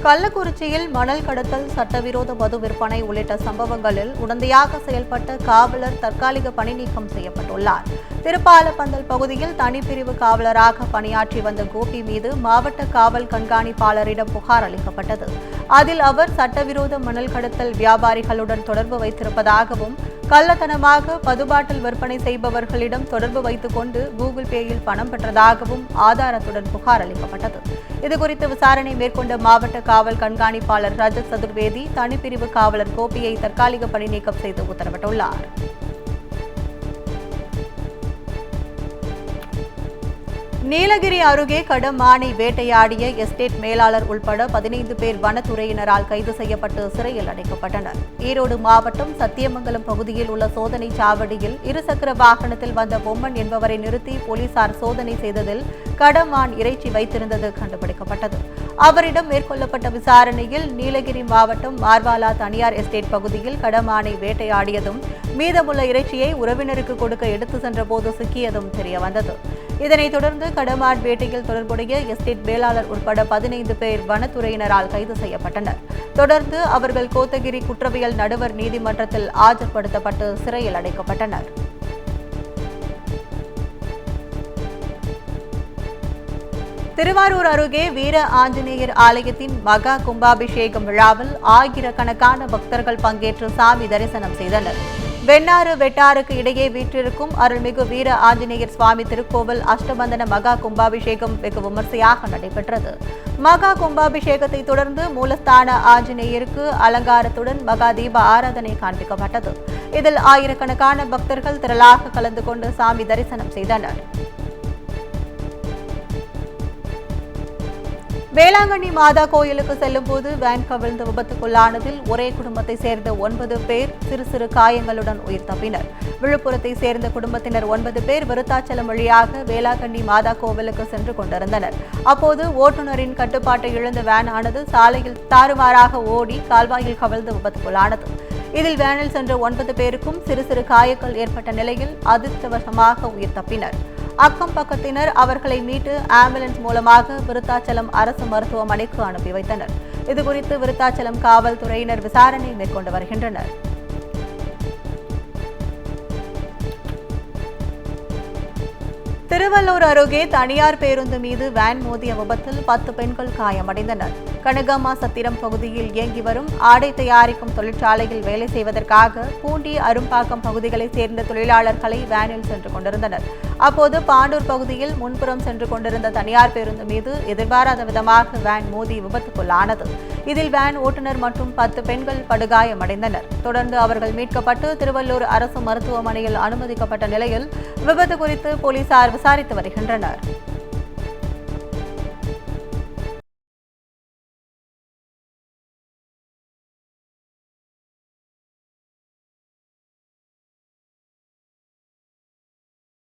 கள்ளக்குறிச்சியில் மணல் கடத்தல், சட்டவிரோத மது விற்பனை உள்ளிட்ட சம்பவங்களில் உடந்தையாக செயல்பட்ட காவலர் தற்காலிக பணி நீக்கம் செய்யப்பட்டுள்ளார். திருப்பாலப்பந்தல் பகுதியில் தனிப்பிரிவு காவலராக பணியாற்றி வந்த கோபி மீது மாவட்ட காவல் கண்காணிப்பாளரிடம் புகார் அளிக்கப்பட்டது. அதில் அவர் சட்டவிரோத மணல் கடத்தல் வியாபாரிகளுடன் தொடர்பு வைத்திருப்பதாகவும், கள்ளத்தனமாக மதுபாட்டில் விற்பனை செய்பவர்களிடம் தொடர்பு வைத்துக் கொண்டு கூகுள் பேயில் பணம் பெற்றதாகவும் ஆதாரத்துடன் புகார் அளிக்கப்பட்டது. இதுகுறித்து விசாரணை மேற்கொண்ட மாவட்ட காவல் கண்காணிப்பாளர் ரஜத் சதுர்வேதி தனிப்பிரிவு காவலர் கோபியை தற்காலிக பணி நீக்கம் செய்து உத்தரவிட்டுள்ளார். நீலகிரி அருகே கடமானை வேட்டையாடிய எஸ்டேட் மேலாளர் உள்பட 15 பேர் வனத்துறையினரால் கைது செய்யப்பட்டு சிறையில் அடைக்கப்பட்டனர். ஈரோடு மாவட்டம் சத்தியமங்கலம் பகுதியில் உள்ள சோதனை சாவடியில் இருசக்கர வாகனத்தில் வந்த பொம்மன் என்பவரை நிறுத்தி போலீசார் சோதனை செய்ததில் கடமான் இறைச்சி வைத்திருந்தது கண்டுபிடிக்கப்பட்டது. அவரிடம் மேற்கொள்ளப்பட்ட விசாரணையில் நீலகிரி மாவட்டம் மார்வாலா தனியார் எஸ்டேட் பகுதியில் கடமானை வேட்டையாடியதும் மீதமுள்ள இறைச்சியை உறவினருக்கு கொடுக்க எடுத்து சென்றபோது சிக்கியதும் தெரியவந்தது. இதனைத் தொடர்ந்து கடமான் வேட்டையில் தொடர்புடைய எஸ்டேட் மேலாளர் உட்பட 15 பேர் வனத்துறையினரால் கைது செய்யப்பட்டனர். தொடர்ந்து அவர்கள் கோத்தகிரி குற்றவியல் நடுவர் நீதிமன்றத்தில் ஆஜர்படுத்தப்பட்டு சிறையில் அடைக்கப்பட்டனர். திருவாரூர் அருகே வீர ஆஞ்சநேயர் ஆலயத்தின் மகா கும்பாபிஷேகம் விழாவில் ஆயிரக்கணக்கான பக்தர்கள் பங்கேற்று சாமி தரிசனம் செய்தனர். வெண்ணாறு வெட்டாருக்கு இடையே வீற்றிருக்கும் அருள்மிகு வீர ஆஞ்சநேயர் சுவாமி திருக்கோவில் அஷ்டபந்தன மகா கும்பாபிஷேகம் வெகு விமர்சையாக நடைபெற்றது. மகா கும்பாபிஷேகத்தை தொடர்ந்து மூலஸ்தான ஆஞ்சநேயருக்கு அலங்காரத்துடன் மகா தீப ஆராதனை காண்பிக்கப்பட்டது. இதில் ஆயிரக்கணக்கான பக்தர்கள் திரளாக கலந்து கொண்டு சாமி தரிசனம் செய்தனர். வேளாங்கண்ணி மாதா கோயிலுக்கு செல்லும் போது வேன் கவிழ்ந்து விபத்துக்குள்ளானதில் ஒரே குடும்பத்தை சேர்ந்த 9 பேர் சிறு சிறு காயங்களுடன் உயிர் தப்பினர். விழுப்புரத்தை சேர்ந்த குடும்பத்தினர் 9 பேர் விருத்தாச்சலம் வழியாக வேளாங்கண்ணி மாதா கோவிலுக்கு சென்று கொண்டிருந்தனர். அப்போது ஓட்டுநரின் கட்டுப்பாட்டை இழந்த வேன் ஆனது சாலையில் தாறுமாறாக ஓடி கால்வாயில் கவிழ்ந்து விபத்துக்குள்ளானது. இதில் வேனில் சென்ற 9 பேருக்கும் சிறு சிறு காயங்கள் ஏற்பட்ட நிலையில் அதிர்ஷ்டவசமாக உயிர் தப்பினர். அக்கம் பக்கத்தினர் அவர்களை மீட்டு ஆம்புலன்ஸ் மூலமாக விருத்தாச்சலம் அரசு மருத்துவமனைக்கு அனுப்பி வைத்தனர். இதுகுறித்து விருத்தாச்சலம் காவல்துறையினர் விசாரணை மேற்கொண்டு வருகின்றனர். திருவள்ளூர் அருகே தனியார் பேருந்து மீது வேன் மோதிய விபத்தில் 10 பெண்கள் காயமடைந்தனர். கனகம்மா சத்திரம் பகுதியில் இயங்கி வரும் ஆடை தயாரிக்கும் தொழிற்சாலையில் வேலை செய்வதற்காக பூண்டி அரும்பாக்கம் பகுதிகளைச் சேர்ந்த தொழிலாளர்களை வேனில் சென்று கொண்டிருந்தனர். அப்போது பாண்டூர் பகுதியில் முன்புறம் சென்று கொண்டிருந்த தனியார் பேருந்து மீது எதிர்பாராத விதமாக வேன் மோதி விபத்துக்குள்ளானது. இதில் வேன் ஓட்டுநர் மற்றும் 10 பெண்கள் படுகாயமடைந்தனர். தொடர்ந்து அவர்கள் மீட்கப்பட்டு திருவள்ளூர் அரசு மருத்துவமனையில் அனுமதிக்கப்பட்ட நிலையில் விபத்து குறித்து போலீசார் விசாரித்து வருகின்றனர்.